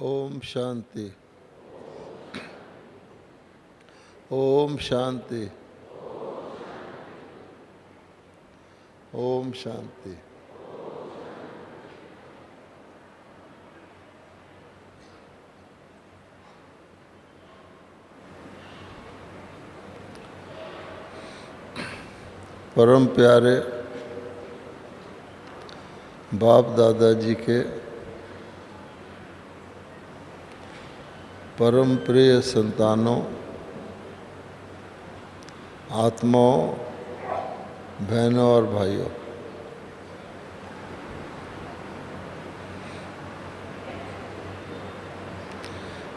ओम शांति। ओम शांति। ओम शांति। परम प्यारे बाप दादाजी के परम प्रिय संतानों, आत्माओं, बहनों और भाइयों,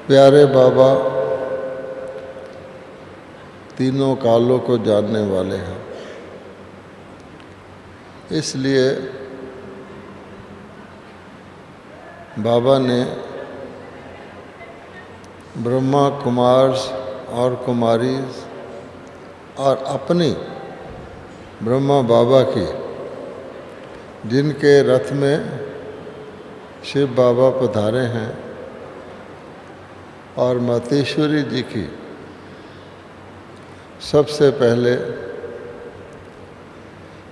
प्यारे बाबा तीनों कालों को जानने वाले हैं। इसलिए बाबा ने ब्रह्मा कुमार्स और कुमारी और अपनी ब्रह्मा बाबा की, जिनके रथ में शिव बाबा पधारे हैं, और मातेश्वरी जी की सबसे पहले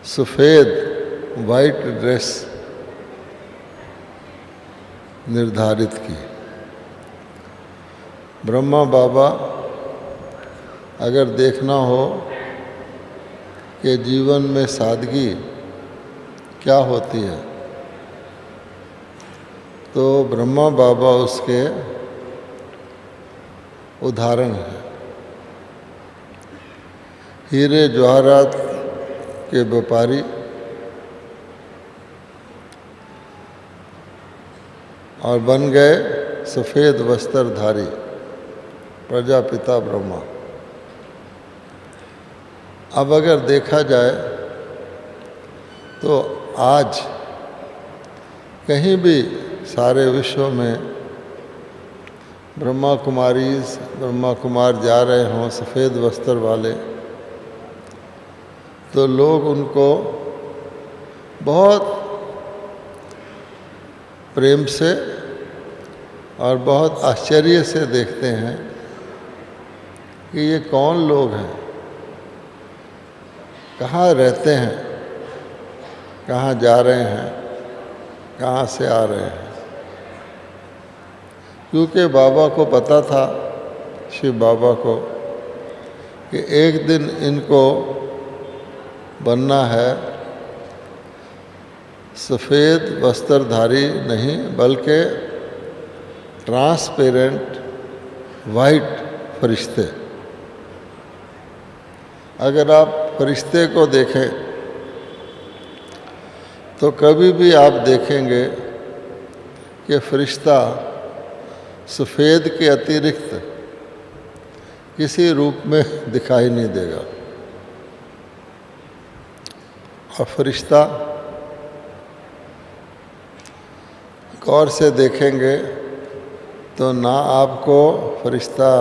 सफ़ेद वाइट ड्रेस निर्धारित की। ब्रह्मा बाबा अगर देखना हो कि जीवन में सादगी क्या होती है, तो ब्रह्मा बाबा उसके उदाहरण हैं। हीरे जवाहरात के व्यापारी और बन गए सफ़ेद वस्त्रधारी प्रजापिता ब्रह्मा। अब अगर देखा जाए तो आज कहीं भी सारे विश्व में ब्रह्मा कुमार जा रहे हों सफ़ेद वस्त्र वाले, तो लोग उनको बहुत प्रेम से और बहुत आश्चर्य से देखते हैं कि ये कौन लोग हैं, कहाँ रहते हैं, कहाँ जा रहे हैं, कहाँ से आ रहे हैं। क्योंकि बाबा को पता था, शिव बाबा को, कि एक दिन इनको बनना है सफ़ेद वस्त्रधारी नहीं बल्कि ट्रांसपेरेंट वाइट फरिश्ते। अगर आप फरिश्ते को देखें तो कभी भी आप देखेंगे कि फरिश्ता सफ़ेद के अतिरिक्त किसी रूप में दिखाई नहीं देगा। और फरिश्ता गौर से देखेंगे तो ना आपको फरिश्ता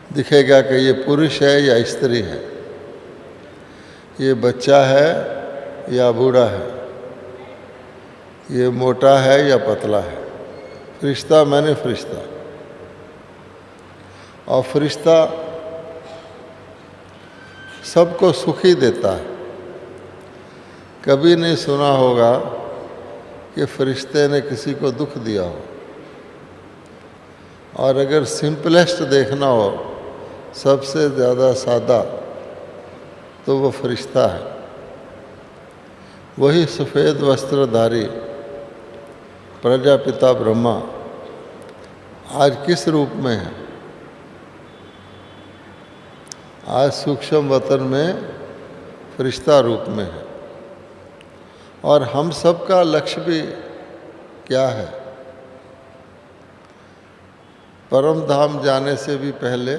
दिखेगा कि ये पुरुष है या स्त्री है, ये बच्चा है या बूढ़ा है, ये मोटा है या पतला है। फरिश्ता मैंने फरिश्ता। और फरिश्ता सबको सुखी देता है। कभी नहीं सुना होगा कि फरिश्ते ने किसी को दुख दिया हो। और अगर सिंपलेस्ट देखना हो, सबसे ज़्यादा सादा, तो वो फरिश्ता है। वही सफ़ेद वस्त्रधारी प्रजापिता ब्रह्मा आज किस रूप में है? आज सूक्ष्म वतन में फरिश्ता रूप में है। और हम सब का लक्ष्य भी क्या है? परम धाम जाने से भी पहले,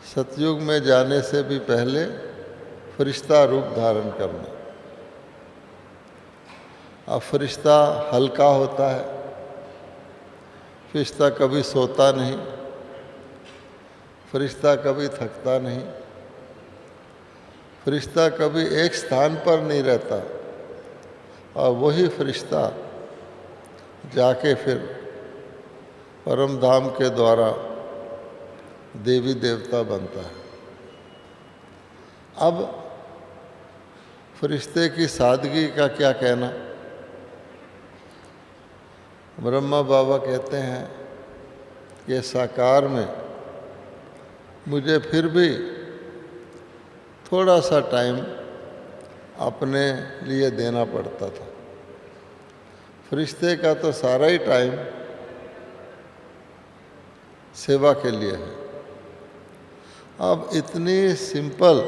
सतयुग में जाने से भी पहले फरिश्ता रूप धारण करना। अब फरिश्ता हल्का होता है, फरिश्ता कभी सोता नहीं, फरिश्ता कभी थकता नहीं, फरिश्ता कभी एक स्थान पर नहीं रहता। और वही फरिश्ता जाके फिर परम धाम के द्वारा देवी देवता बनता है। अब फरिश्ते की सादगी का क्या कहना। ब्रह्मा बाबा कहते हैं कि साकार में मुझे फिर भी थोड़ा सा टाइम अपने लिए देना पड़ता था। फरिश्ते का तो सारा ही टाइम सेवा के लिए है। अब इतनी सिंपल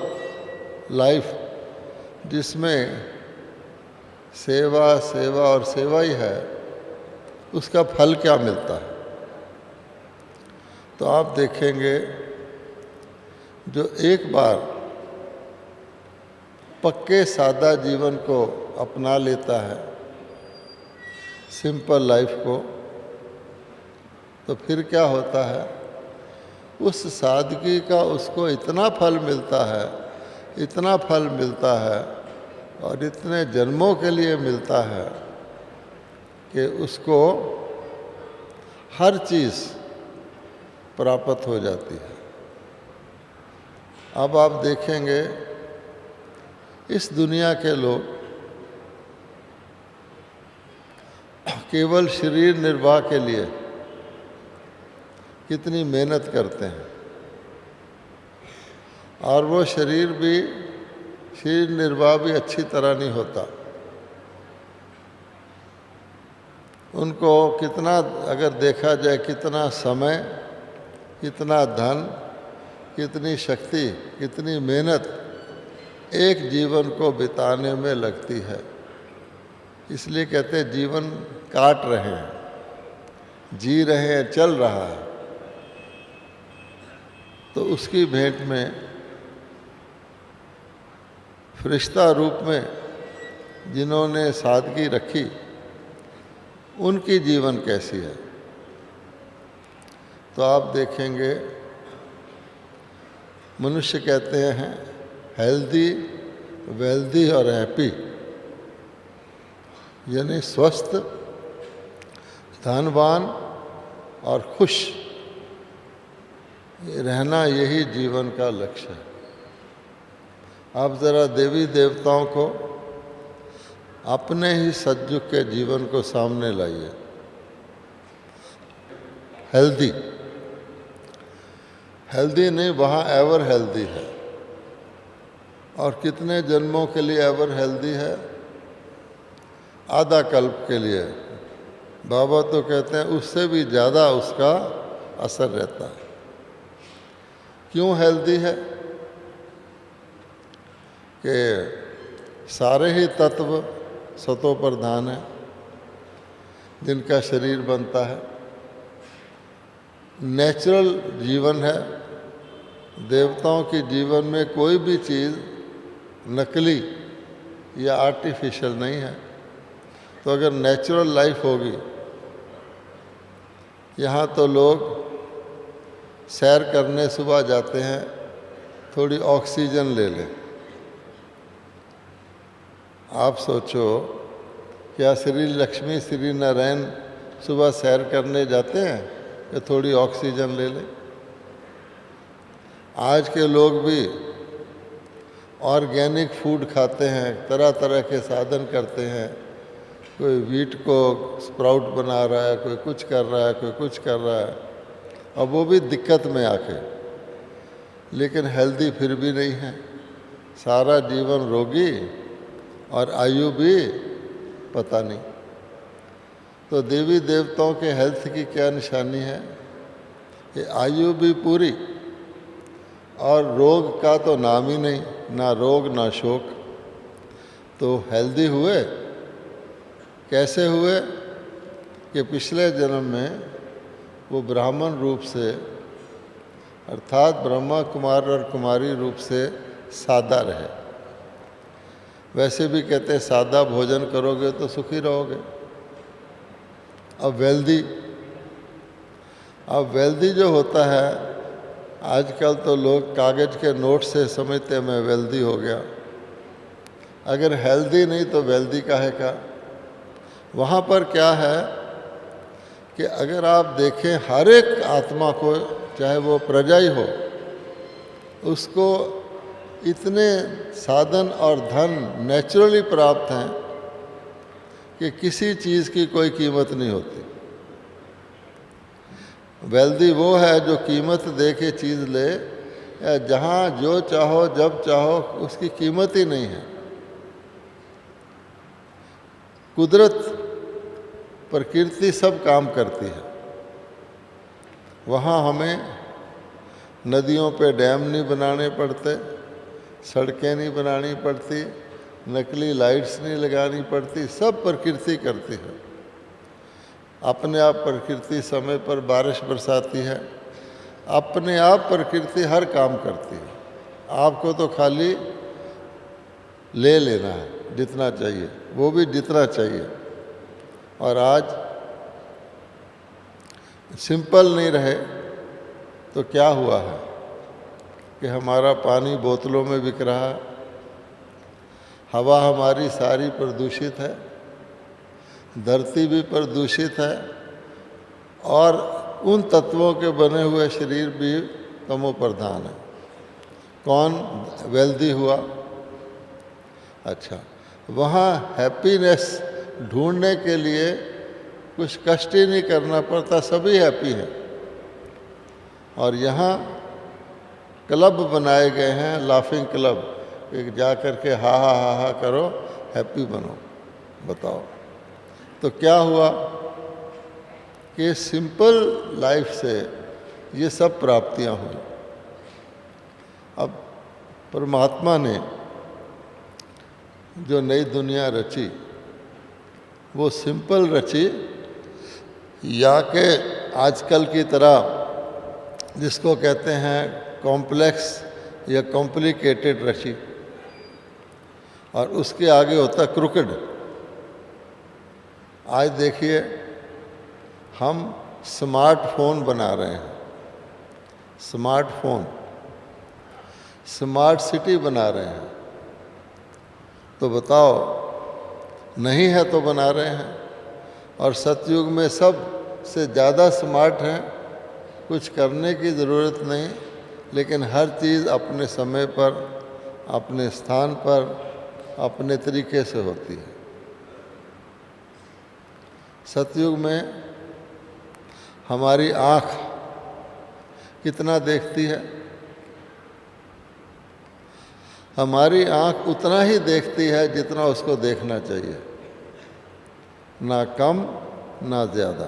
लाइफ जिसमें सेवा सेवा और सेवा ही है, उसका फल क्या मिलता है। तो आप देखेंगे जो एक बार पक्के सादा जीवन को अपना लेता है, सिंपल लाइफ को, तो फिर क्या होता है, उस सादगी का उसको इतना फल मिलता है, इतना फल मिलता है और इतने जन्मों के लिए मिलता है कि उसको हर चीज़ प्राप्त हो जाती है। अब आप देखेंगे इस दुनिया के लोग केवल शरीर निर्वाह के लिए कितनी मेहनत करते हैं, और वो शरीर निर्वाह भी अच्छी तरह नहीं होता। उनको कितना, अगर देखा जाए, कितना समय, कितना धन, कितनी शक्ति, कितनी मेहनत एक जीवन को बिताने में लगती है। इसलिए कहते हैं जीवन काट रहे हैं, जी रहे हैं, चल रहा है। तो उसकी भेंट में फरिश्ता रूप में जिन्होंने सादगी रखी, उनकी जीवन कैसी है। तो आप देखेंगे मनुष्य कहते हैं हेल्दी, वेल्दी और हैप्पी, यानी स्वस्थ, धनवान और खुश रहना, यही जीवन का लक्ष्य है। आप ज़रा देवी देवताओं को अपने ही सतयुग के जीवन को सामने लाइए। हेल्दी, हेल्दी नहीं, वहाँ एवर हेल्दी है। और कितने जन्मों के लिए एवर हेल्दी है? आधा कल्प के लिए। बाबा तो कहते हैं उससे भी ज़्यादा उसका असर रहता है। क्यों हेल्दी है? कि सारे ही तत्व सतो प्रधान है जिनका शरीर बनता है। नेचुरल जीवन है। देवताओं के जीवन में कोई भी चीज़ नकली या आर्टिफिशियल नहीं है। तो अगर नेचुरल लाइफ होगी, यहाँ तो लोग सैर करने सुबह जाते हैं, थोड़ी ऑक्सीजन ले लें। आप सोचो, क्या श्री लक्ष्मी, श्री नारायण सुबह सैर करने जाते हैं या थोड़ी ऑक्सीजन ले लें? आज के लोग भी ऑर्गेनिक फूड खाते हैं, तरह तरह के साधन करते हैं। कोई वीट को स्प्राउट बना रहा है, कोई कुछ कर रहा है, कोई कुछ कर रहा है, और वो भी दिक्कत में आके, लेकिन हेल्दी फिर भी नहीं है। सारा जीवन रोगी और आयु भी पता नहीं। तो देवी देवताओं के हेल्थ की क्या निशानी है कि आयु भी पूरी और रोग का तो नाम ही नहीं, ना रोग ना शोक। तो हेल्दी हुए, कैसे हुए कि पिछले जन्म में वो ब्राह्मण रूप से, अर्थात ब्रह्मा कुमार और कुमारी रूप से सादा रहे। वैसे भी कहते हैं सादा भोजन करोगे तो सुखी रहोगे। अब वेल्दी जो होता है, आजकल तो लोग कागज़ के नोट से समझते हैं मैं वेल्दी हो गया। अगर हेल्दी नहीं तो वेल्दी का है क्या? वहाँ पर क्या है कि अगर आप देखें हर एक आत्मा को, चाहे वो प्रजा ही हो, उसको इतने साधन और धन नेचुरली प्राप्त हैं कि किसी चीज़ की कोई कीमत नहीं होती। वेल्दी वो है जो कीमत दे के चीज़ ले, या जहाँ जो चाहो जब चाहो उसकी कीमत ही नहीं है। कुदरत, प्रकृति सब काम करती है। वहाँ हमें नदियों पे डैम नहीं बनाने पड़ते, सड़कें नहीं बनानी पड़ती, नकली लाइट्स नहीं लगानी पड़ती, सब प्रकृति करती है। अपने आप प्रकृति समय पर बारिश बरसाती है, अपने आप प्रकृति हर काम करती है। आपको तो खाली ले लेना है जितना चाहिए, वो भी जितना चाहिए। और आज सिंपल नहीं रहे तो क्या हुआ है कि हमारा पानी बोतलों में बिक रहा है, हवा हमारी सारी प्रदूषित है, धरती भी प्रदूषित है, और उन तत्वों के बने हुए शरीर भी तमो प्रधान है। कौन वेल्दी हुआ? अच्छा, वहाँ हैप्पीनेस ढूंढने के लिए कुछ कष्ट ही नहीं करना पड़ता, सभी हैप्पी हैं। और यहाँ क्लब बनाए गए हैं, लाफिंग क्लब, एक जा कर के हा हा हा हा करो, हैप्पी बनो। बताओ तो क्या हुआ कि सिंपल लाइफ से ये सब प्राप्तियां हुई। अब परमात्मा ने जो नई दुनिया रची वो सिंपल रची, या कि आजकल की तरह जिसको कहते हैं कॉम्प्लेक्स या कॉम्प्लिकेटेड रची, और उसके आगे होता क्रुकेड। आज देखिए हम स्मार्टफोन बना रहे हैं, स्मार्टफोन, स्मार्ट सिटी बना रहे हैं। तो बताओ, नहीं है तो बना रहे हैं। और सतयुग में सब से ज़्यादा स्मार्ट हैं, कुछ करने की ज़रूरत नहीं, लेकिन हर चीज़ अपने समय पर, अपने स्थान पर, अपने तरीके से होती है। सतयुग में हमारी आँख कितना देखती है? हमारी आँख उतना ही देखती है जितना उसको देखना चाहिए, ना कम ना ज़्यादा।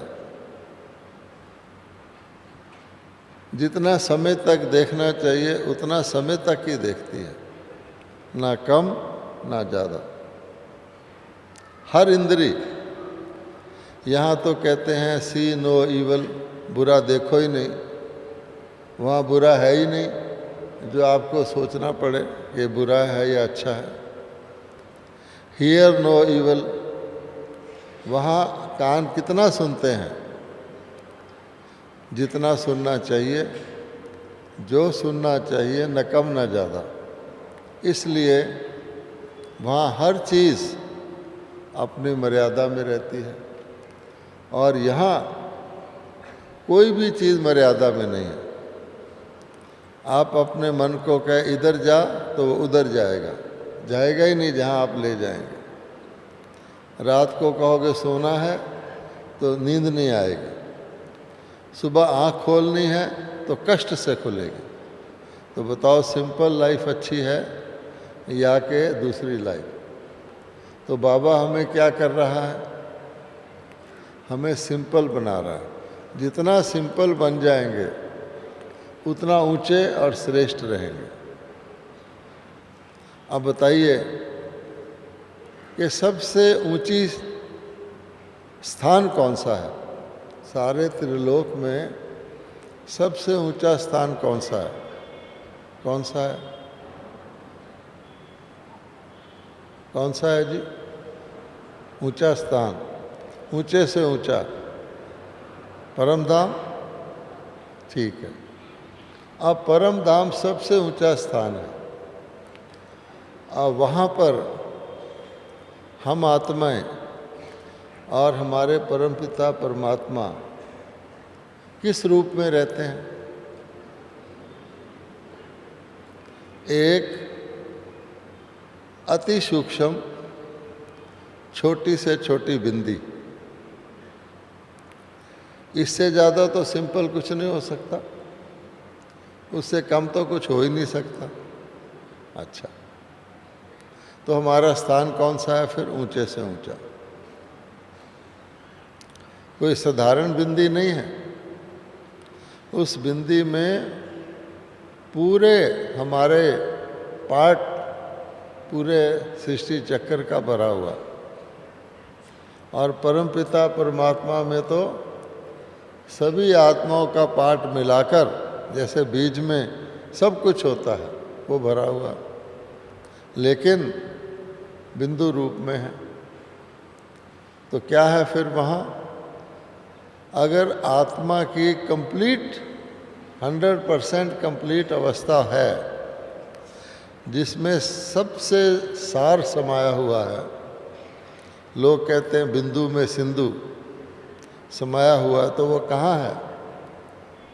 जितना समय तक देखना चाहिए उतना समय तक ही देखती है, ना कम ना ज़्यादा। हर इंद्री, यहाँ तो कहते हैं सी नो ईवल, बुरा देखो ही नहीं। वहाँ बुरा है ही नहीं जो आपको सोचना पड़े ये बुरा है या अच्छा है। हियर नो ईवल, वहाँ कान कितना सुनते हैं? जितना सुनना चाहिए, जो सुनना चाहिए, न कम न ज़्यादा। इसलिए वहाँ हर चीज़ अपनी मर्यादा में रहती है, और यहाँ कोई भी चीज़ मर्यादा में नहीं है। आप अपने मन को कहे इधर जा तो वो उधर जाएगा, जाएगा ही नहीं जहाँ आप ले जाएंगे। रात को कहोगे सोना है तो नींद नहीं आएगी, सुबह आँख खोलनी है तो कष्ट से खुलेगी। तो बताओ सिंपल लाइफ अच्छी है या कि दूसरी लाइफ? तो बाबा हमें क्या कर रहा है? हमें सिंपल बना रहा है। जितना सिंपल बन जाएंगे उतना ऊंचे और श्रेष्ठ रहेंगे। अब बताइए कि सबसे ऊंची स्थान कौन सा है? सारे त्रिलोक में सबसे ऊंचा स्थान कौन सा है? कौन सा है? कौन सा है जी? ऊंचा स्थान, ऊंचे से ऊंचा परम धाम। ठीक है, अब परम धाम सबसे ऊंचा स्थान है। अब वहाँ पर हम आत्माएं और हमारे परमपिता परमात्मा किस रूप में रहते हैं? एक अति सूक्ष्म छोटी से छोटी बिंदी, इससे ज़्यादा तो सिंपल कुछ नहीं हो सकता, उससे कम तो कुछ हो ही नहीं सकता। अच्छा, तो हमारा स्थान कौन सा है फिर? ऊंचे से ऊंचा। कोई साधारण बिंदी नहीं है। उस बिंदी में पूरे हमारे पार्ट, पूरे सृष्टि चक्र का भरा हुआ, और परमपिता परमात्मा में तो सभी आत्माओं का पार्ट मिलाकर, जैसे बीज में सब कुछ होता है, वो भरा हुआ, लेकिन बिंदु रूप में है। तो क्या है फिर वहाँ? अगर आत्मा की कंप्लीट 100% कंप्लीट अवस्था है, जिसमें सबसे सार समाया हुआ है, लोग कहते हैं बिंदु में सिंधु समाया हुआ है, तो वो कहाँ है?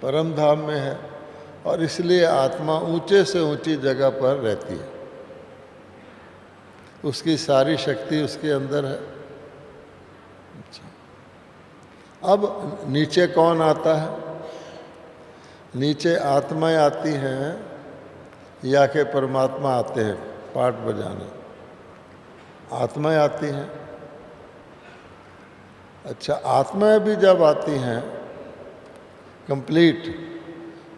परम धाम में है। और इसलिए आत्मा ऊंचे से ऊंची जगह पर रहती है, उसकी सारी शक्ति उसके अंदर है। अब नीचे कौन आता है? नीचे आत्माएं आती हैं या कि परमात्मा आते हैं पाठ बजाने? आत्माएं आती हैं। अच्छा, आत्माएं भी जब आती हैं कंप्लीट,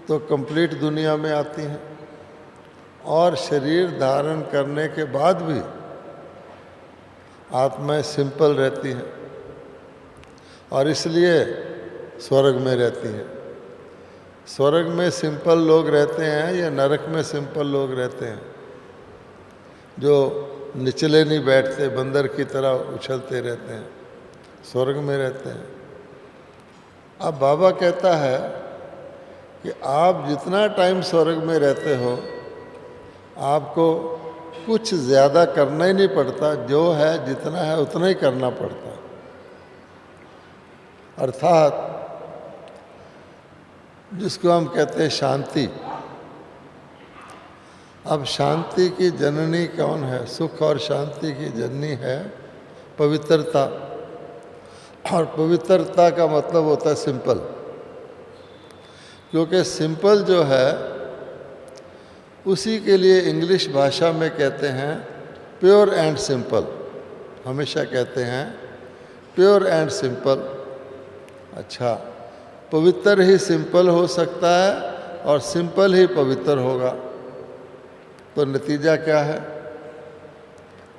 तो कंप्लीट दुनिया में आती हैं, और शरीर धारण करने के बाद भी आत्माएं सिंपल रहती हैं, और इसलिए स्वर्ग में रहती हैं। स्वर्ग में सिंपल लोग रहते हैं या नरक में सिंपल लोग रहते हैं? जो निचले नहीं बैठते, बंदर की तरह उछलते रहते हैं, स्वर्ग में रहते हैं। अब बाबा कहता है कि आप जितना टाइम स्वर्ग में रहते हो, आपको कुछ ज़्यादा करना ही नहीं पड़ता, जो है जितना है उतना ही करना पड़ता। अर्थात जिसको हम कहते हैं शांति। अब शांति की जननी कौन है? सुख और शांति की जननी है पवित्रता, और पवित्रता का मतलब होता है सिंपल। क्योंकि सिंपल जो है, उसी के लिए इंग्लिश भाषा में कहते हैं प्योर एंड सिंपल। हमेशा कहते हैं प्योर एंड सिंपल। अच्छा, पवित्र ही सिंपल हो सकता है और सिंपल ही पवित्र होगा। तो नतीजा क्या है?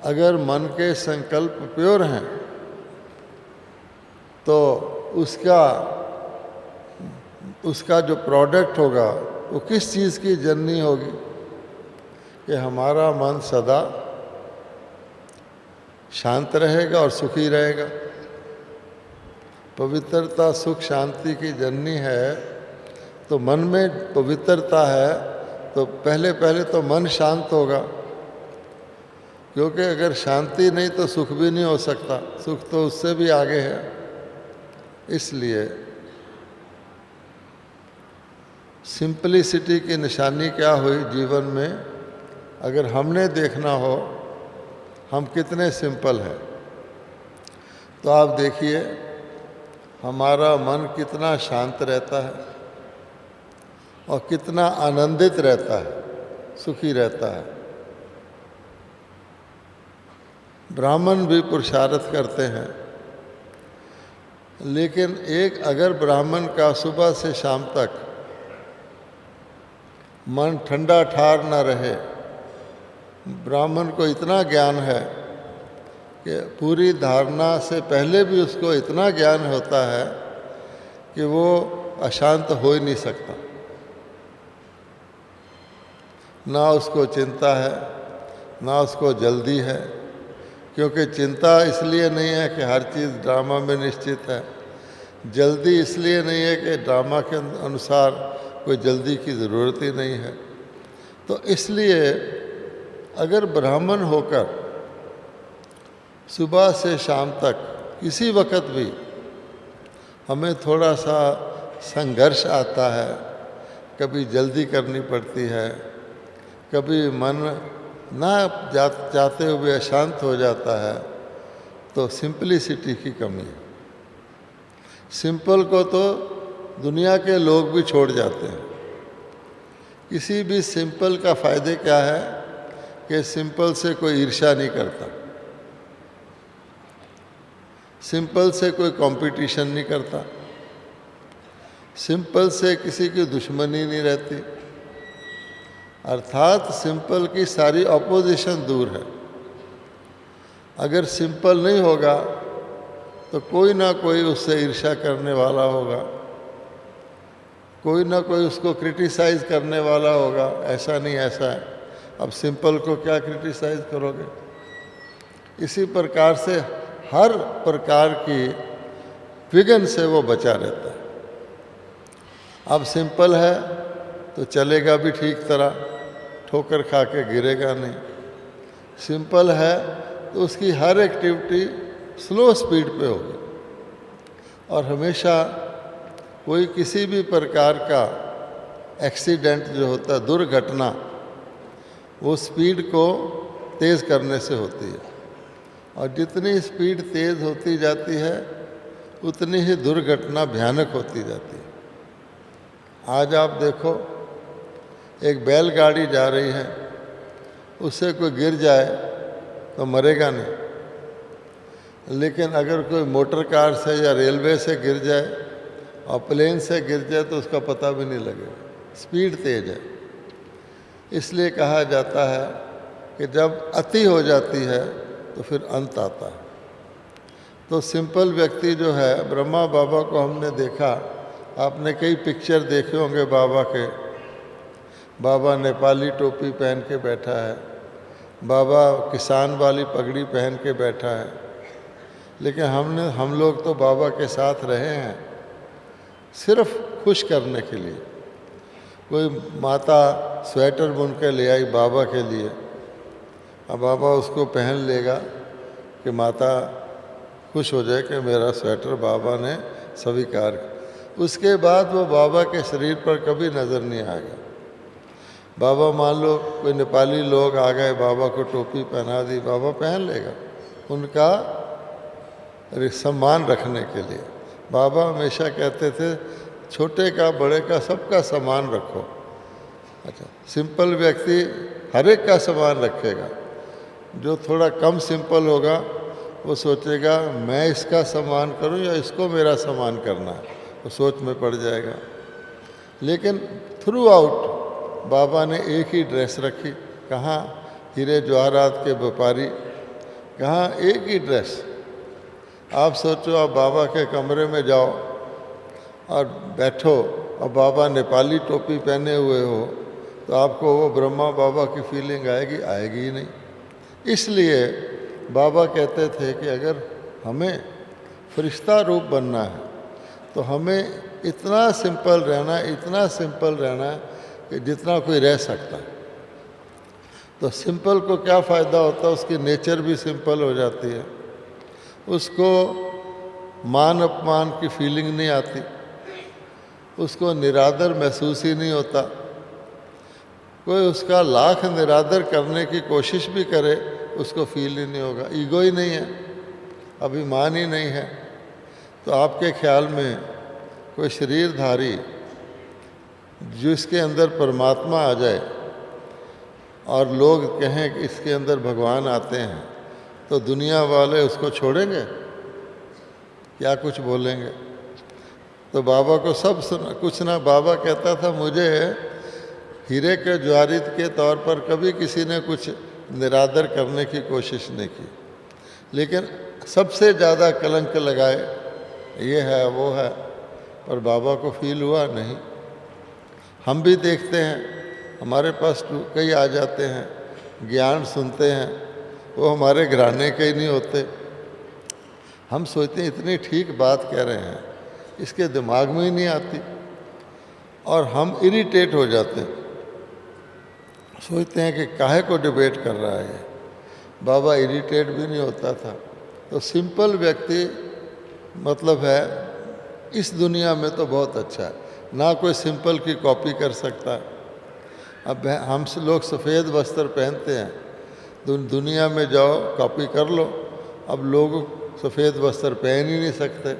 अगर मन के संकल्प प्योर हैं, तो उसका जो प्रोडक्ट होगा वो किस चीज़ की जननी होगी? कि हमारा मन सदा शांत रहेगा और सुखी रहेगा। पवित्रता सुख शांति की जननी है, तो मन में पवित्रता है तो पहले पहले तो मन शांत होगा, क्योंकि अगर शांति नहीं तो सुख भी नहीं हो सकता, सुख तो उससे भी आगे है। इसलिए सिंपलिसिटी की निशानी क्या हुई जीवन में? अगर हमने देखना हो हम कितने सिंपल हैं, तो आप देखिए हमारा मन कितना शांत रहता है और कितना आनंदित रहता है, सुखी रहता है। ब्राह्मण भी पुरुषार्थ करते हैं, लेकिन एक अगर ब्राह्मण का सुबह से शाम तक मन ठंडा ठार न रहे, ब्राह्मण को इतना ज्ञान है कि पूरी धारणा से पहले भी उसको इतना ज्ञान होता है कि वो अशांत हो ही नहीं सकता। ना उसको चिंता है, ना उसको जल्दी है, क्योंकि चिंता इसलिए नहीं है कि हर चीज़ ड्रामा में निश्चित है, जल्दी इसलिए नहीं है कि ड्रामा के अनुसार कोई जल्दी की ज़रूरत ही नहीं है। तो इसलिए अगर ब्राह्मण होकर सुबह से शाम तक किसी वक्त भी हमें थोड़ा सा संघर्ष आता है, कभी जल्दी करनी पड़ती है, कभी मन ना चाहते हुए अशांत हो जाता है, तो सिंपलिसिटी की कमी है। सिंपल को तो दुनिया के लोग भी छोड़ जाते हैं। किसी भी सिंपल का फ़ायदे क्या है कि सिंपल से कोई ईर्ष्या नहीं करता, सिंपल से कोई कंपटीशन नहीं करता, सिंपल से किसी की दुश्मनी नहीं रहती। अर्थात सिंपल की सारी ऑपोजिशन दूर है। अगर सिंपल नहीं होगा तो कोई ना कोई उससे ईर्ष्या करने वाला होगा, कोई ना कोई उसको क्रिटिसाइज़ करने वाला होगा, ऐसा नहीं ऐसा है। अब सिंपल को क्या क्रिटिसाइज़ करोगे? इसी प्रकार से हर प्रकार की विघ्न से वो बचा रहता है। अब सिंपल है तो चलेगा भी ठीक तरह, ठोकर खा के गिरेगा नहीं। सिंपल है तो उसकी हर एक्टिविटी स्लो स्पीड पे होगी और हमेशा कोई किसी भी प्रकार का एक्सीडेंट जो होता है, दुर्घटना, वो स्पीड को तेज़ करने से होती है और जितनी स्पीड तेज़ होती जाती है उतनी ही दुर्घटना भयानक होती जाती है। आज आप देखो, एक बैलगाड़ी जा रही है, उससे कोई गिर जाए तो मरेगा नहीं, लेकिन अगर कोई मोटर कार से या रेलवे से गिर जाए और प्लेन से गिर जाए तो उसका पता भी नहीं लगेगा, स्पीड तेज है। इसलिए कहा जाता है कि जब अति हो जाती है तो फिर अंत आता है। तो सिंपल व्यक्ति जो है, ब्रह्मा बाबा को हमने देखा, आपने कई पिक्चर देखे होंगे बाबा के। बाबा नेपाली टोपी पहन के बैठा है, बाबा किसान वाली पगड़ी पहन के बैठा है, लेकिन हम लोग तो बाबा के साथ रहे हैं सिर्फ खुश करने के लिए। कोई माता स्वेटर बुन के ले आई बाबा के लिए, अब बाबा उसको पहन लेगा कि माता खुश हो जाए कि मेरा स्वेटर बाबा ने स्वीकार किया। उसके बाद वो बाबा के शरीर पर कभी नज़र नहीं आएगा। बाबा मान लो कोई नेपाली लोग आ गए, बाबा को टोपी पहना दी, बाबा पहन लेगा उनका सम्मान रखने के लिए। बाबा हमेशा कहते थे छोटे का बड़े का सबका सम्मान रखो। अच्छा, सिंपल व्यक्ति हर एक का सम्मान रखेगा। जो थोड़ा कम सिंपल होगा वो सोचेगा मैं इसका सम्मान करूं या इसको मेरा सम्मान करना है, वो सोच में पड़ जाएगा। लेकिन थ्रू आउट बाबा ने एक ही ड्रेस रखी। कहाँ हीरे जवाहरात के व्यापारी, कहाँ एक ही ड्रेस। आप सोचो, आप बाबा के कमरे में जाओ और बैठो और बाबा नेपाली टोपी पहने हुए हो तो आपको वो ब्रह्मा बाबा की फीलिंग आएगी? आएगी ही नहीं। इसलिए बाबा कहते थे कि अगर हमें फरिश्ता रूप बनना है तो हमें इतना सिंपल रहना है, इतना सिंपल रहना है कि जितना कोई रह सकता है। तो सिंपल को क्या फ़ायदा होता है? उसकी नेचर भी सिंपल हो जाती है, उसको मान अपमान की फीलिंग नहीं आती, उसको निरादर महसूस ही नहीं होता। कोई उसका लाख निरादर करने की कोशिश भी करे उसको फील ही नहीं होगा। ईगो ही नहीं है, अभिमान ही नहीं है। तो आपके ख्याल में कोई शरीरधारी जिसके अंदर परमात्मा आ जाए और लोग कहें कि इसके अंदर भगवान आते हैं, तो दुनिया वाले उसको छोड़ेंगे? क्या कुछ बोलेंगे? तो बाबा को सब सुना कुछ ना। बाबा कहता था मुझे हीरे के ज्वारित के तौर पर कभी किसी ने कुछ निरादर करने की कोशिश नहीं की, लेकिन सबसे ज़्यादा कलंक लगाए ये है वो है, पर बाबा को फील हुआ नहीं। हम भी देखते हैं, हमारे पास कई आ जाते हैं, ज्ञान सुनते हैं, वो हमारे घराने के ही नहीं होते। हम सोचते हैं इतनी ठीक बात कह रहे हैं, इसके दिमाग में ही नहीं आती, और हम इरिटेट हो जाते हैं, सोचते हैं कि काहे को डिबेट कर रहा है। बाबा इरिटेट भी नहीं होता था। तो सिंपल व्यक्ति मतलब है इस दुनिया में तो बहुत अच्छा है, ना कोई सिंपल की कॉपी कर सकता है। अब हम लोग सफ़ेद वस्त्र पहनते हैं, दुनिया में जाओ कॉपी कर लो। अब लोग सफ़ेद वस्त्र पहन ही नहीं सकते,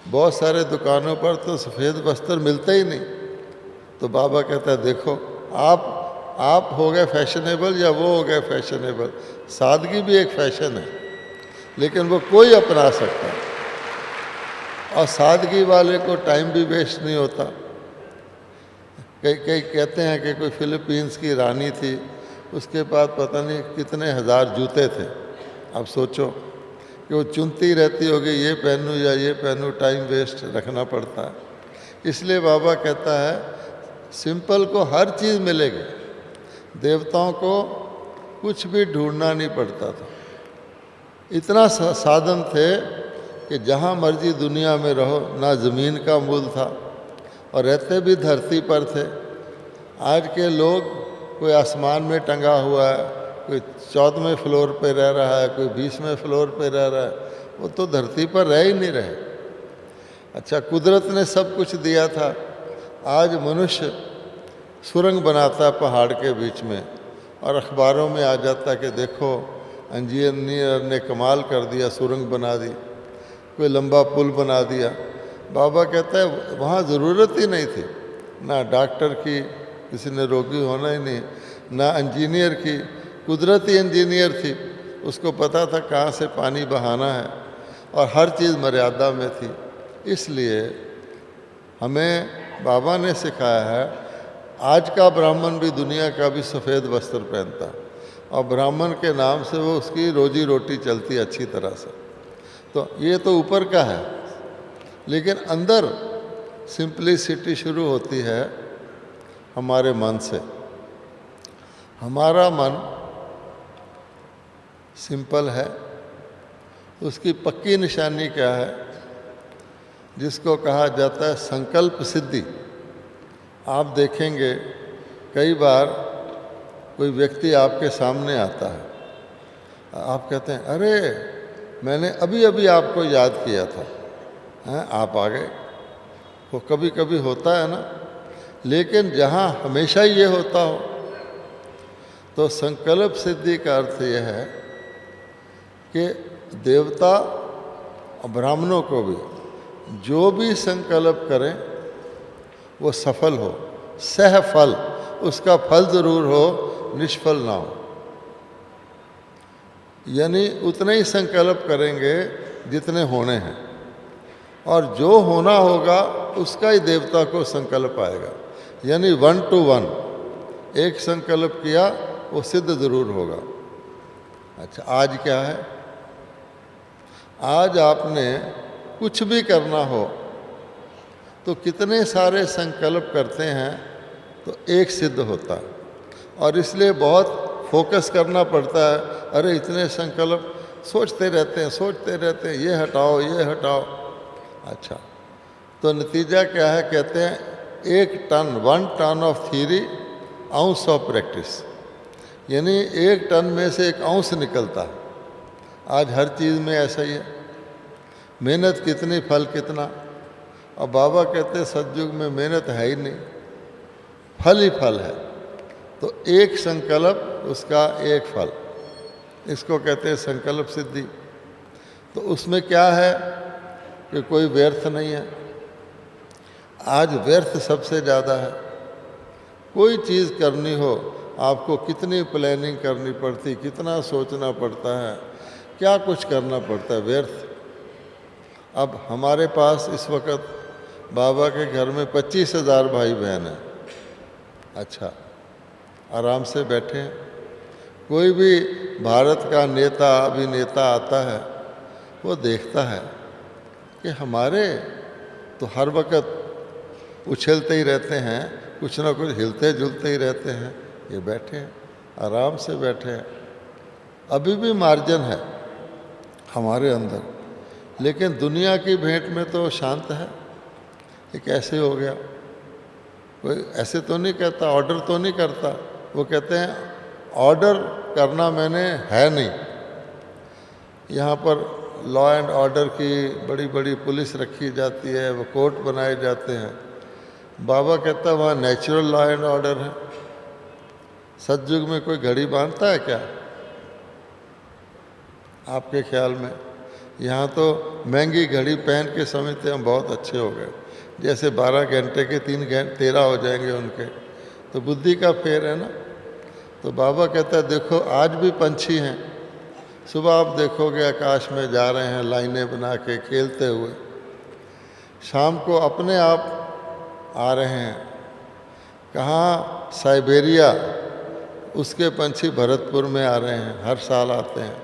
बहुत सारे दुकानों पर तो सफ़ेद वस्त्र मिलता ही नहीं। तो बाबा कहता है देखो आप हो गए फैशनेबल या वो हो गए फैशनेबल, सादगी भी एक फैशन है, लेकिन वो कोई अपना सकता है। और सादगी वाले को टाइम भी वेस्ट नहीं होता। कई कहते हैं कि कोई फिलीपींस की रानी थी, उसके पास पता नहीं कितने हज़ार जूते थे। अब सोचो कि वो चुनती रहती होगी ये पहनूं या ये पहनूं, टाइम वेस्ट रखना पड़ता है। इसलिए बाबा कहता है सिंपल को हर चीज़ मिलेगी, देवताओं को कुछ भी ढूंढना नहीं पड़ता था। इतना साधन थे कि जहाँ मर्जी दुनिया में रहो, ना ज़मीन का मूल था और रहते भी धरती पर थे। आज के लोग कोई आसमान में टंगा हुआ है, कोई 14वें फ्लोर पे रह रहा है, कोई 20वें फ्लोर पे रह रहा है, वो तो धरती पर रह ही नहीं रहे। अच्छा, कुदरत ने सब कुछ दिया था, आज मनुष्य सुरंग बनाता है पहाड़ के बीच में और अखबारों में आ जाता है कि देखो इंजीनियर ने कमाल कर दिया, सुरंग बना दी, कोई लंबा पुल बना दिया। बाबा कहता है वहाँ ज़रूरत ही नहीं थी, ना डॉक्टर की, किसी ने रोगी होना ही नहीं, ना इंजीनियर की, कुदरत ही इंजीनियर थी। उसको पता था कहाँ से पानी बहाना है और हर चीज़ मर्यादा में थी। इसलिए हमें बाबा ने सिखाया है, आज का ब्राह्मण भी दुनिया का भी सफ़ेद वस्त्र पहनता है और ब्राह्मण के नाम से वो उसकी रोजी रोटी चलती है अच्छी तरह से। तो ये तो ऊपर का है, लेकिन अंदर सिंपलिसिटी शुरू होती है हमारे मन से। हमारा मन सिंपल है, उसकी पक्की निशानी क्या है, जिसको कहा जाता है संकल्प सिद्धि। आप देखेंगे कई बार कोई व्यक्ति आपके सामने आता है, आप कहते हैं अरे मैंने अभी अभी आपको याद किया था, हैं आप आ गए। वो कभी कभी होता है ना, लेकिन जहाँ हमेशा ये होता हो तो संकल्प सिद्धि का अर्थ यह है कि देवता और ब्राह्मणों को भी जो भी संकल्प करें वो सफल हो, सहफल, उसका फल ज़रूर हो, निष्फल ना हो। यानी उतने ही संकल्प करेंगे जितने होने हैं, और जो होना होगा उसका ही देवता को संकल्प आएगा। यानी 1 to 1, एक संकल्प किया वो सिद्ध ज़रूर होगा। अच्छा, आज क्या है, आज आपने कुछ भी करना हो तो कितने सारे संकल्प करते हैं तो एक सिद्ध होता है, और इसलिए बहुत फोकस करना पड़ता है। अरे इतने संकल्प सोचते रहते हैं ये हटाओ ये हटाओ। अच्छा, तो नतीजा क्या है, कहते हैं 1 ton of theory, ounce of practice. यानी 1 टन में से 1 आउंस निकलता है। आज हर चीज़ में ऐसा ही है, मेहनत कितनी फल कितना। और बाबा कहते हैं सतयुग में मेहनत है ही नहीं, फल ही फल है। तो एक संकल्प उसका एक फल, इसको कहते हैं संकल्प सिद्धि। तो उसमें क्या है कि कोई व्यर्थ नहीं है। आज व्यर्थ सबसे ज़्यादा है। कोई चीज़ करनी हो आपको कितनी प्लानिंग करनी पड़ती, कितना सोचना पड़ता है, क्या कुछ करना पड़ता है, व्यर्थ। अब हमारे पास इस वक्त बाबा के घर में 25,000 भाई बहन हैं। अच्छा, आराम से बैठे हैं। कोई भी भारत का नेता अभिनेता आता है, वो देखता है कि हमारे तो हर वक्त उछलते ही रहते हैं, कुछ ना कुछ हिलते जुलते ही रहते हैं, ये बैठे हैं आराम से बैठे हैं। अभी भी मार्जिन है हमारे अंदर, लेकिन दुनिया की भेंट में तो शांत है। ये कैसे हो गया? कोई ऐसे तो नहीं कहता, ऑर्डर तो नहीं करता। वो कहते हैं ऑर्डर करना मैंने है नहीं। यहाँ पर लॉ एंड ऑर्डर की बड़ी बड़ी पुलिस रखी जाती है, वो कोर्ट बनाए जाते हैं। बाबा कहता वहाँ नेचुरल लॉ एंड ऑर्डर है। सतयुग में कोई घड़ी बांधता है क्या आपके ख्याल में? यहाँ तो महंगी घड़ी पहन के समझते हम बहुत अच्छे हो गए, जैसे 12 घंटे के 3 घंटे 13 हो जाएंगे उनके। तो बुद्धि का फेर है ना। तो बाबा कहता है देखो आज भी पंछी हैं, सुबह आप देखोगे आकाश में जा रहे हैं लाइनें बना के खेलते हुए, शाम को अपने आप आ रहे हैं। कहाँ? साइबेरिया, उसके पंछी भरतपुर में आ रहे हैं, हर साल आते हैं।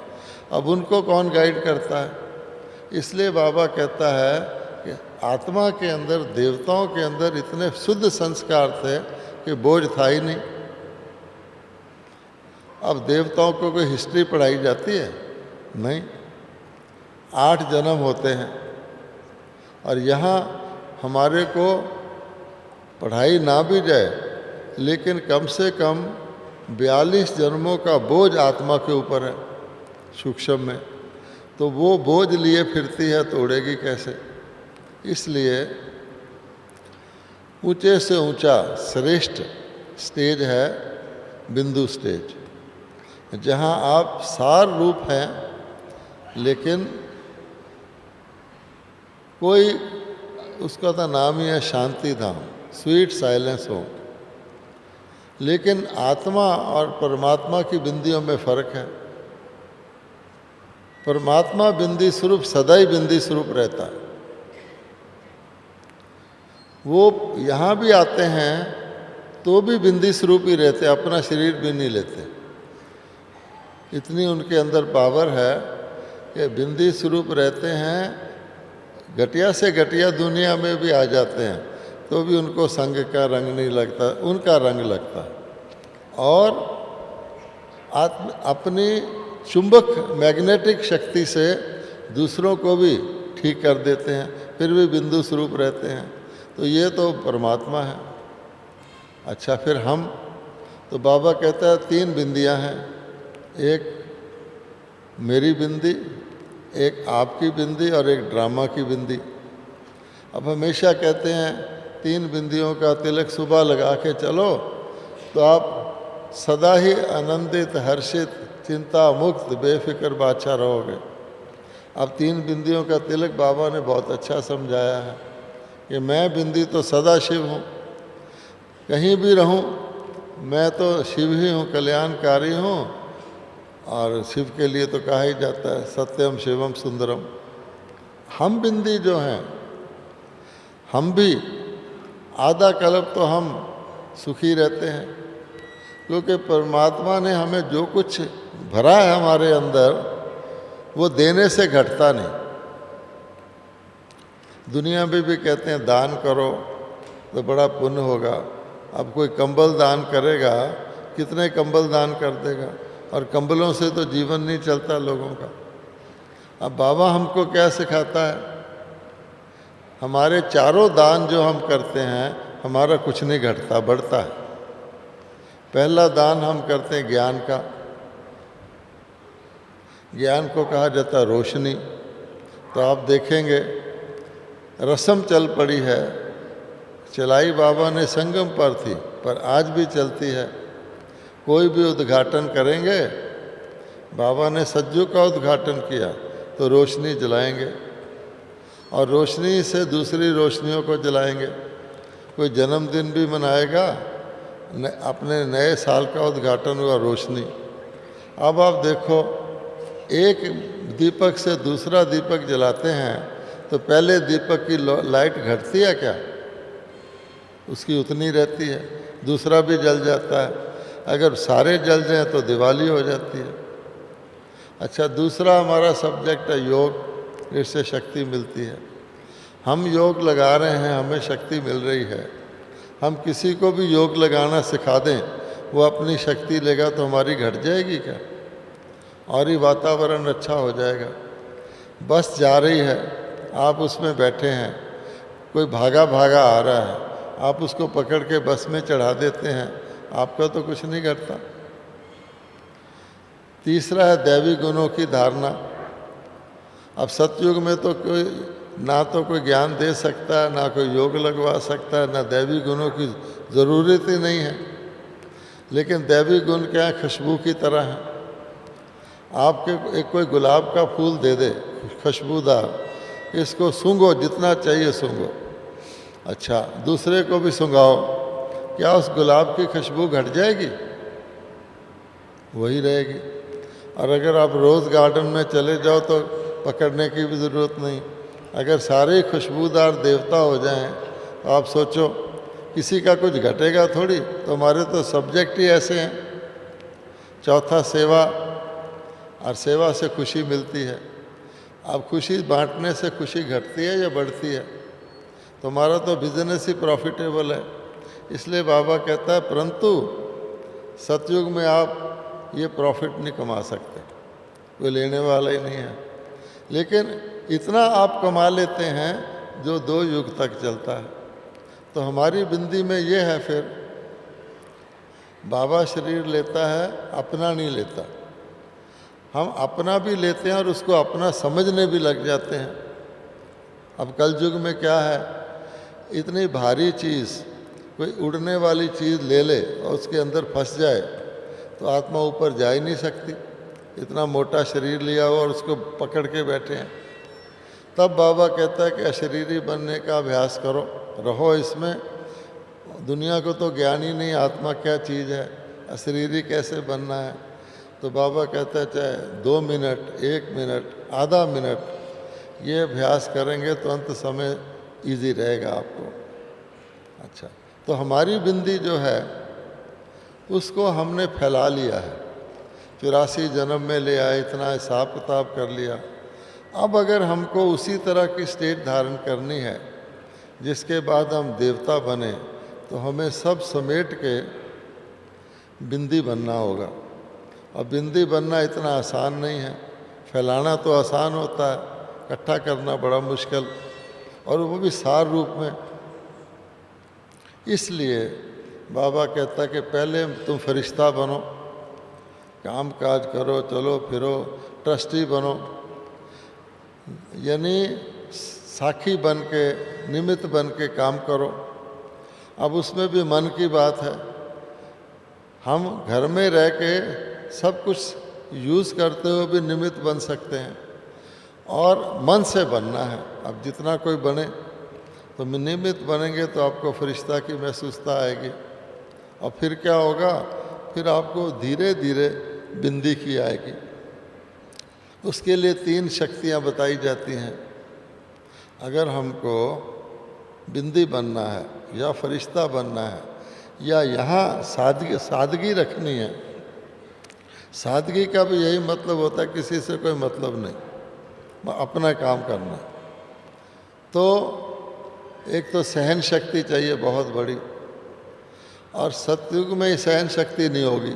अब उनको कौन गाइड करता है? इसलिए बाबा कहता है कि आत्मा के अंदर, देवताओं के अंदर इतने शुद्ध संस्कार थे कि बोझ था ही नहीं। अब देवताओं को कोई हिस्ट्री पढ़ाई जाती है? नहीं। 8 जन्म होते हैं और यहाँ हमारे को पढ़ाई ना भी जाए लेकिन कम से कम 42 जन्मों का बोझ आत्मा के ऊपर है सूक्ष्म में। तो वो बोझ लिए फिरती है तो उड़ेगी कैसे? इसलिए ऊंचे से ऊंचा श्रेष्ठ स्टेज है बिंदु स्टेज, जहाँ आप सार रूप हैं लेकिन कोई, उसका तो नाम ही है शांति धाम, स्वीट साइलेंस हो। लेकिन आत्मा और परमात्मा की बिंदियों में फर्क है। परमात्मा बिंदी स्वरूप सदा ही बिंदी स्वरूप रहता है। वो यहाँ भी आते हैं तो भी बिंदी स्वरूप ही रहते, अपना शरीर भी नहीं लेते। इतनी उनके अंदर पावर है कि बिंदी स्वरूप रहते हैं, घटिया से घटिया दुनिया में भी आ जाते हैं तो भी उनको संग का रंग नहीं लगता, उनका रंग लगता है। और अपनी चुंबक मैग्नेटिक शक्ति से दूसरों को भी ठीक कर देते हैं, फिर भी बिंदु स्वरूप रहते हैं। तो ये तो परमात्मा है। अच्छा, फिर हम, तो बाबा कहता है 3 बिंदियां हैं, एक मेरी बिंदी, एक आपकी बिंदी और एक ड्रामा की बिंदी। अब हमेशा कहते हैं 3 बिंदियों का तिलक सुबह लगा के चलो तो आप सदा ही आनंदित, हर्षित, चिंता मुक्त, बेफिक्र बादशाह रहोगे। अब 3 बिंदियों का तिलक बाबा ने बहुत अच्छा समझाया है कि मैं बिंदी तो सदा शिव हूँ, कहीं भी रहूँ मैं तो शिव ही हूँ, कल्याणकारी हूँ। और शिव के लिए तो कहा ही जाता है सत्यम शिवम सुंदरम। हम बिंदी जो हैं, हम भी आधा कल्प तो हम सुखी रहते हैं, क्योंकि परमात्मा ने हमें जो कुछ भरा है हमारे अंदर वो देने से घटता नहीं। दुनिया में भी कहते हैं दान करो तो बड़ा पुण्य होगा। अब कोई कंबल दान करेगा, कितने कंबल दान कर देगा, और कंबलों से तो जीवन नहीं चलता लोगों का। अब बाबा हमको क्या सिखाता है? हमारे चारों दान जो हम करते हैं हमारा कुछ नहीं घटता, बढ़ता है। पहला दान हम करते हैं ज्ञान का। ज्ञान को कहा जाता है रोशनी। तो आप देखेंगे रस्म चल पड़ी है, चलाई बाबा ने संगम पर थी पर आज भी चलती है। कोई भी उद्घाटन करेंगे, बाबा ने सतयुग का उद्घाटन किया तो रोशनी जलाएंगे और रोशनी से दूसरी रोशनियों को जलाएंगे। कोई जन्मदिन भी मनाएगा, अपने नए साल का उद्घाटन हुआ रोशनी। अब आप देखो एक दीपक से दूसरा दीपक जलाते हैं तो पहले दीपक की लाइट घटती है क्या? उसकी उतनी रहती है, दूसरा भी जल जाता है। अगर सारे जल जाएं तो दिवाली हो जाती है। अच्छा, दूसरा हमारा सब्जेक्ट है योग, इससे शक्ति मिलती है। हम योग लगा रहे हैं, हमें शक्ति मिल रही है। हम किसी को भी योग लगाना सिखा दें, वो अपनी शक्ति लेगा तो हमारी घट जाएगी क्या? और ही वातावरण अच्छा हो जाएगा। बस जा रही है, आप उसमें बैठे हैं, कोई भागा भागा आ रहा है, आप उसको पकड़ के बस में चढ़ा देते हैं, आपका तो कुछ नहीं घटता। तीसरा है दैवी गुणों की धारणा। अब सतयुग में तो कोई ना तो कोई ज्ञान दे सकता है, ना कोई योग लगवा सकता है, ना दैवी गुणों की ज़रूरत ही नहीं है। लेकिन दैवी गुण क्या है, खुशबू की तरह है। आपके एक कोई गुलाब का फूल दे दे खुशबूदार, इसको सूंघो, जितना चाहिए सूंघो। अच्छा, दूसरे को भी सूंघाओ, क्या उस गुलाब की खुशबू घट जाएगी? वही रहेगी। और अगर आप रोज़ गार्डन में चले जाओ तो पकड़ने की भी ज़रूरत नहीं। अगर सारे खुशबूदार देवता हो जाएं तो आप सोचो किसी का कुछ घटेगा थोड़ी। तो हमारे तो सब्जेक्ट ही ऐसे हैं। चौथा सेवा, और सेवा से खुशी मिलती है। अब खुशी बांटने से खुशी घटती है या बढ़ती है? तो हमारा तो बिजनेस ही प्रॉफिटेबल है। इसलिए बाबा कहता है परंतु सतयुग में आप ये प्रॉफिट नहीं कमा सकते, कोई लेने वाला ही नहीं है। लेकिन इतना आप कमा लेते हैं जो 2 युग तक चलता है। तो हमारी बिंदी में ये है, फिर बाबा शरीर लेता है, अपना नहीं लेता। हम अपना भी लेते हैं और उसको अपना समझने भी लग जाते हैं। अब कल युग में क्या है, इतनी भारी चीज़, कोई उड़ने वाली चीज़ ले ले और उसके अंदर फंस जाए तो आत्मा ऊपर जा ही नहीं सकती। इतना मोटा शरीर लिया हुआ और उसको पकड़ के बैठे हैं। तब बाबा कहता है कि अशरीरी बनने का अभ्यास करो, रहो इसमें। दुनिया को तो ज्ञान ही नहीं आत्मा क्या चीज़ है, अशरीरी कैसे बनना है। तो बाबा कहता है चाहे 2 मिनट, 1 मिनट, आधा मिनट ये अभ्यास करेंगे तो अंत समय इजी रहेगा आपको। अच्छा, तो हमारी बिंदी जो है उसको हमने फैला लिया है। 84 जन्म में ले आए, इतना हिसाब किताब कर लिया। अब अगर हमको उसी तरह की स्टेट धारण करनी है जिसके बाद हम देवता बने, तो हमें सब समेट के बिंदी बनना होगा। और बिंदी बनना इतना आसान नहीं है। फैलाना तो आसान होता है, इकट्ठा करना बड़ा मुश्किल, और वो भी सार रूप में। इसलिए बाबा कहता है कि पहले तुम फरिश्ता बनो, काम काज करो, चलो फिरो, ट्रस्टी बनो, यानी साखी बन के, निमित्त बन के काम करो। अब उसमें भी मन की बात है। हम घर में रह के सब कुछ यूज़ करते हुए भी निमित्त बन सकते हैं, और मन से बनना है। अब जितना कोई बने तो निमित्त बनेंगे तो आपको फरिश्ता की महसूसता आएगी। और फिर क्या होगा, फिर आपको धीरे धीरे बिंदी की आएगी। उसके लिए 3 शक्तियाँ बताई जाती हैं। अगर हमको बिंदी बनना है या फरिश्ता बनना है या यहाँ सादगी रखनी है, सादगी का भी यही मतलब होता है किसी से कोई मतलब नहीं, अपना काम करना। तो एक तो सहन शक्ति चाहिए बहुत बड़ी, और सतयुग में सहन शक्ति नहीं होगी।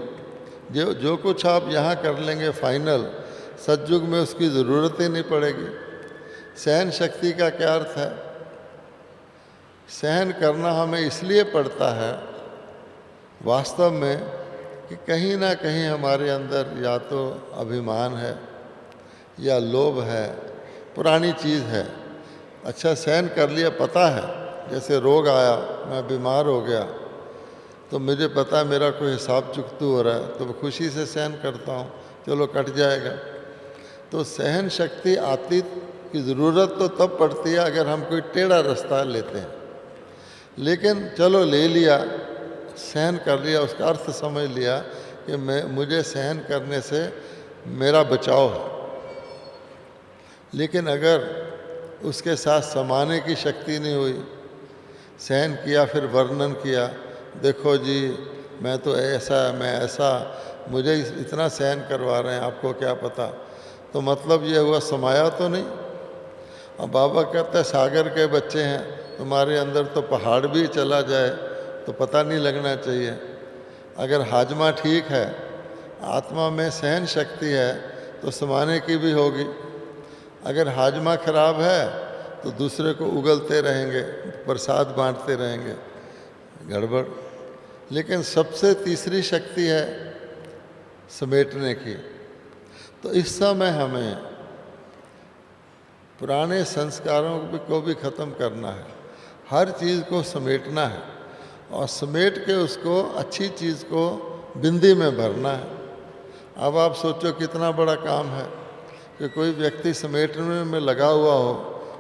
जो कुछ आप यहाँ कर लेंगे फाइनल, सतयुग में उसकी ज़रूरत ही नहीं पड़ेगी। सहन शक्ति का क्या अर्थ है? सहन करना हमें इसलिए पड़ता है वास्तव में कि कहीं ना कहीं हमारे अंदर या तो अभिमान है या लोभ है, पुरानी चीज़ है। अच्छा, सहन कर लिया, पता है, जैसे रोग आया, मैं बीमार हो गया, तो मुझे पता है मेरा कोई हिसाब चुकतू हो रहा है, तो मैं खुशी से सहन करता हूँ, चलो कट जाएगा। तो सहन शक्ति आती की ज़रूरत तो तब पड़ती है अगर हम कोई टेढ़ा रास्ता लेते हैं। लेकिन चलो ले लिया, सहन कर लिया, उसका अर्थ समझ लिया कि मुझे सहन करने से मेरा बचाव है। लेकिन अगर उसके साथ समाने की शक्ति नहीं हुई, सहन किया फिर वर्णन किया, देखो जी मैं तो ऐसा, मैं ऐसा, मुझे इतना सहन करवा रहे हैं, आपको क्या पता। तो मतलब ये हुआ समाया तो नहीं। और बाबा कहता है सागर के बच्चे हैं, तुम्हारे अंदर तो पहाड़ भी चला जाए तो पता नहीं लगना चाहिए। अगर हाजमा ठीक है, आत्मा में सहन शक्ति है, तो समाने की भी होगी। अगर हाजमा खराब है तो दूसरे को उगलते रहेंगे, प्रसाद बांटते रहेंगे, गड़बड़। लेकिन सबसे तीसरी शक्ति है समेटने की। तो इस समय हमें पुराने संस्कारों को भी ख़त्म करना है, हर चीज़ को समेटना है और समेट के उसको अच्छी चीज़ को बिंदी में भरना है। अब आप सोचो कितना बड़ा काम है कि कोई व्यक्ति समेटने में लगा हुआ हो,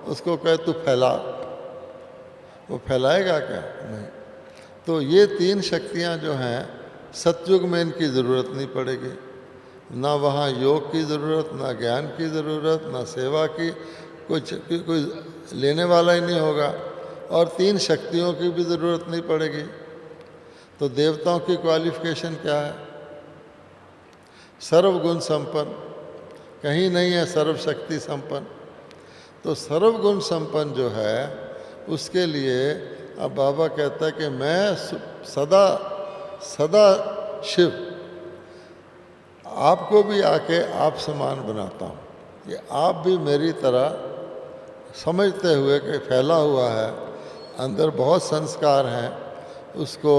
उसको कहे तू फैला, वो फैलाएगा क्या? नहीं। तो ये 3 शक्तियाँ जो हैं, सतयुग में इनकी ज़रूरत नहीं पड़ेगी, ना वहाँ योग की ज़रूरत, ना ज्ञान की ज़रूरत, ना सेवा की, कोई लेने वाला ही नहीं होगा और 3 शक्तियों की भी ज़रूरत नहीं पड़ेगी। तो देवताओं की क्वालिफिकेशन क्या है? सर्वगुण संपन्न, कहीं नहीं है सर्वशक्ति संपन्न। तो सर्वगुण संपन्न जो है उसके लिए अब बाबा कहता है कि मैं सदा सदा शिव आपको भी आके आप समान बनाता हूँ, कि आप भी मेरी तरह समझते हुए कि फैला हुआ है, अंदर बहुत संस्कार हैं, उसको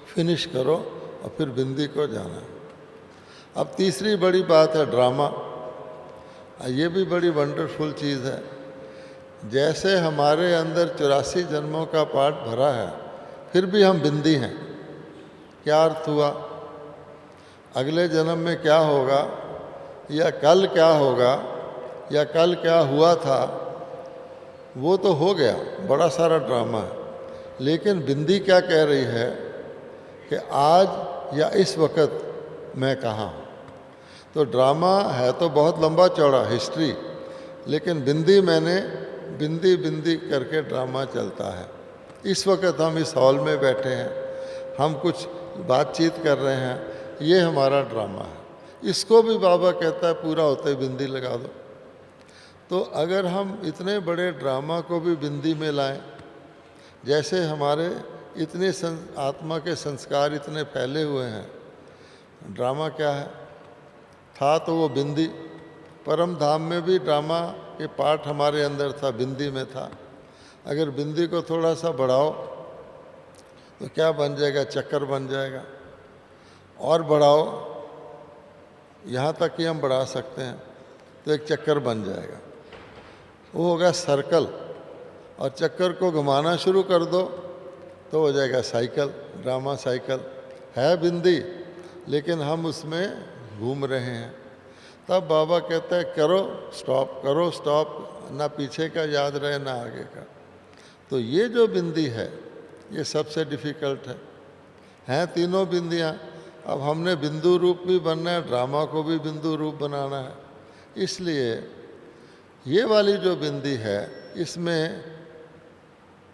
फिनिश करो और फिर बिंदी को जाना है। अब तीसरी बड़ी बात है ड्रामा। ये भी बड़ी वंडरफुल चीज़ है। जैसे हमारे अंदर 84 जन्मों का पाठ भरा है, फिर भी हम बिंदी हैं। क्या अर्थ हुआ? अगले जन्म में क्या होगा, या कल क्या होगा, या कल क्या हुआ था, वो तो हो गया, बड़ा सारा ड्रामा है। लेकिन बिंदी क्या कह रही है कि आज या इस वक्त मैं कहाँ हूँ। तो ड्रामा है तो बहुत लंबा चौड़ा हिस्ट्री, लेकिन बिंदी मैंने बिंदी बिंदी करके ड्रामा चलता है। इस वक्त हम इस हॉल में बैठे हैं, हम कुछ बातचीत कर रहे हैं, ये हमारा ड्रामा है। इसको भी बाबा कहता है पूरा होते ही बिंदी लगा दो। तो अगर हम इतने बड़े ड्रामा को भी बिंदी में लाएं, जैसे हमारे इतने आत्मा के संस्कार इतने फैले हुए हैं, ड्रामा क्या है? था तो वो बिंदी। परम धाम में भी ड्रामा के पार्ट हमारे अंदर था, बिंदी में था। अगर बिंदी को थोड़ा सा बढ़ाओ तो क्या बन जाएगा? चक्कर बन जाएगा। और बढ़ाओ, यहाँ तक कि हम बढ़ा सकते हैं तो एक चक्कर बन जाएगा, वो होगा सर्कल। और चक्कर को घुमाना शुरू कर दो तो हो जाएगा साइकिल। ड्रामा साइकिल है बिंदी, लेकिन हम उसमें घूम रहे हैं। तब बाबा कहता है करो स्टॉप, ना पीछे का याद रहे ना आगे का। तो ये जो बिंदी है ये सबसे डिफ़िकल्ट है। हैं तीनों बिंदियाँ। अब हमने बिंदु रूप भी बनना है, ड्रामा को भी बिंदु रूप बनाना है। इसलिए ये वाली जो बिंदी है इसमें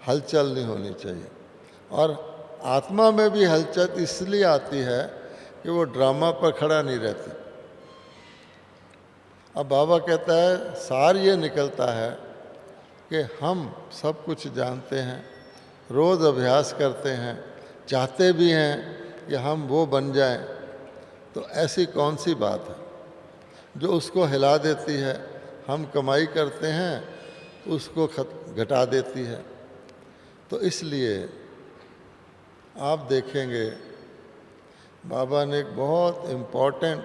हलचल नहीं होनी चाहिए। और आत्मा में भी हलचल इसलिए आती है कि वो ड्रामा पर खड़ा नहीं रहती। अब बाबा कहता है सार ये निकलता है कि हम सब कुछ जानते हैं, रोज़ अभ्यास करते हैं, चाहते भी हैं कि हम वो बन जाएं। तो ऐसी कौन सी बात है जो उसको हिला देती है? हम कमाई करते हैं, उसको घटा देती है। तो इसलिए आप देखेंगे बाबा ने एक बहुत इम्पोर्टेंट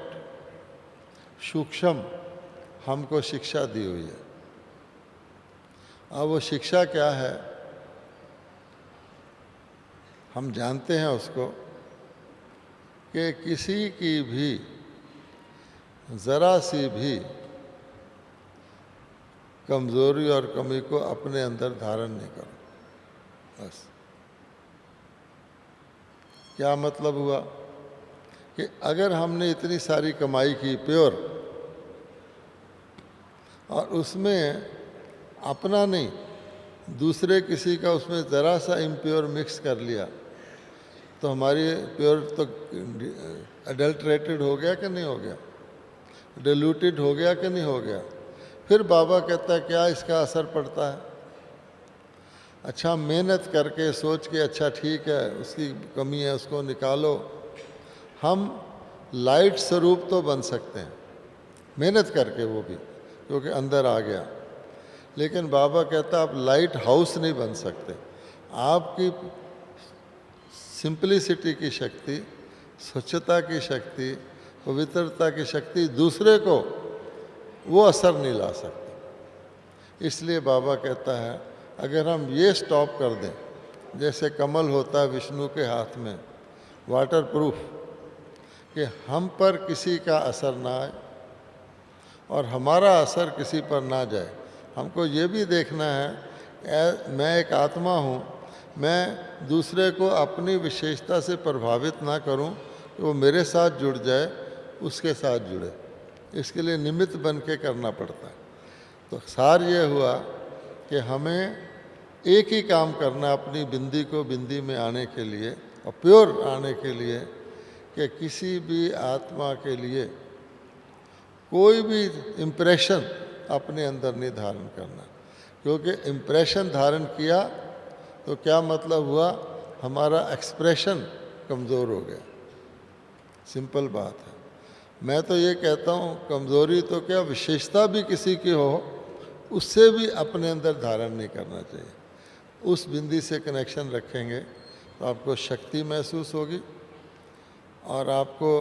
सूक्ष्म हमको शिक्षा दी हुई है। अब वो शिक्षा क्या है हम जानते हैं उसको, कि किसी की भी ज़रा सी भी कमज़ोरी और कमी को अपने अंदर धारण नहीं करो। बस क्या मतलब हुआ कि अगर हमने इतनी सारी कमाई की प्योर, और उसमें अपना नहीं दूसरे किसी का उसमें ज़रा सा इम्प्योर मिक्स कर लिया, तो हमारी प्योर तो अडल्ट्रेटेड हो गया कि नहीं हो गया? डिल्यूटेड हो गया कि नहीं हो गया? फिर बाबा कहता है क्या इसका असर पड़ता है? अच्छा मेहनत करके सोच के अच्छा ठीक है उसकी कमी है उसको निकालो, हम लाइट स्वरूप तो बन सकते हैं मेहनत करके, वो भी क्योंकि अंदर आ गया। लेकिन बाबा कहता आप लाइट हाउस नहीं बन सकते। आपकी सिंपलिसिटी की शक्ति, स्वच्छता की शक्ति, पवित्रता की शक्ति दूसरे को वो असर नहीं ला सकती। इसलिए बाबा कहता है अगर हम ये स्टॉप कर दें, जैसे कमल होता है विष्णु के हाथ में, वाटर प्रूफ, कि हम पर किसी का असर ना आए और हमारा असर किसी पर ना जाए। हमको ये भी देखना है मैं एक आत्मा हूँ, मैं दूसरे को अपनी विशेषता से प्रभावित ना करूँ कि वो मेरे साथ जुड़ जाए, उसके साथ जुड़े। इसके लिए निमित्त बन के करना पड़ता है। तो सार ये हुआ कि हमें एक ही काम करना है अपनी बिंदी को बिंदी में आने के लिए और प्योर आने के लिए, कि किसी भी आत्मा के लिए कोई भी इम्प्रेशन अपने अंदर नहीं धारण करना। क्योंकि इम्प्रेशन धारण किया तो क्या मतलब हुआ, हमारा एक्सप्रेशन कमज़ोर हो गया। सिंपल बात है। मैं तो ये कहता हूँ कमज़ोरी तो क्या, विशेषता भी किसी की हो उससे भी अपने अंदर धारण नहीं करना चाहिए। उस बिंदी से कनेक्शन रखेंगे तो आपको शक्ति महसूस होगी और आपको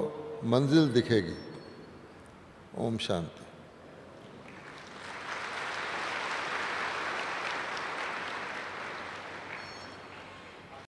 मंजिल दिखेगी। ओम शांति।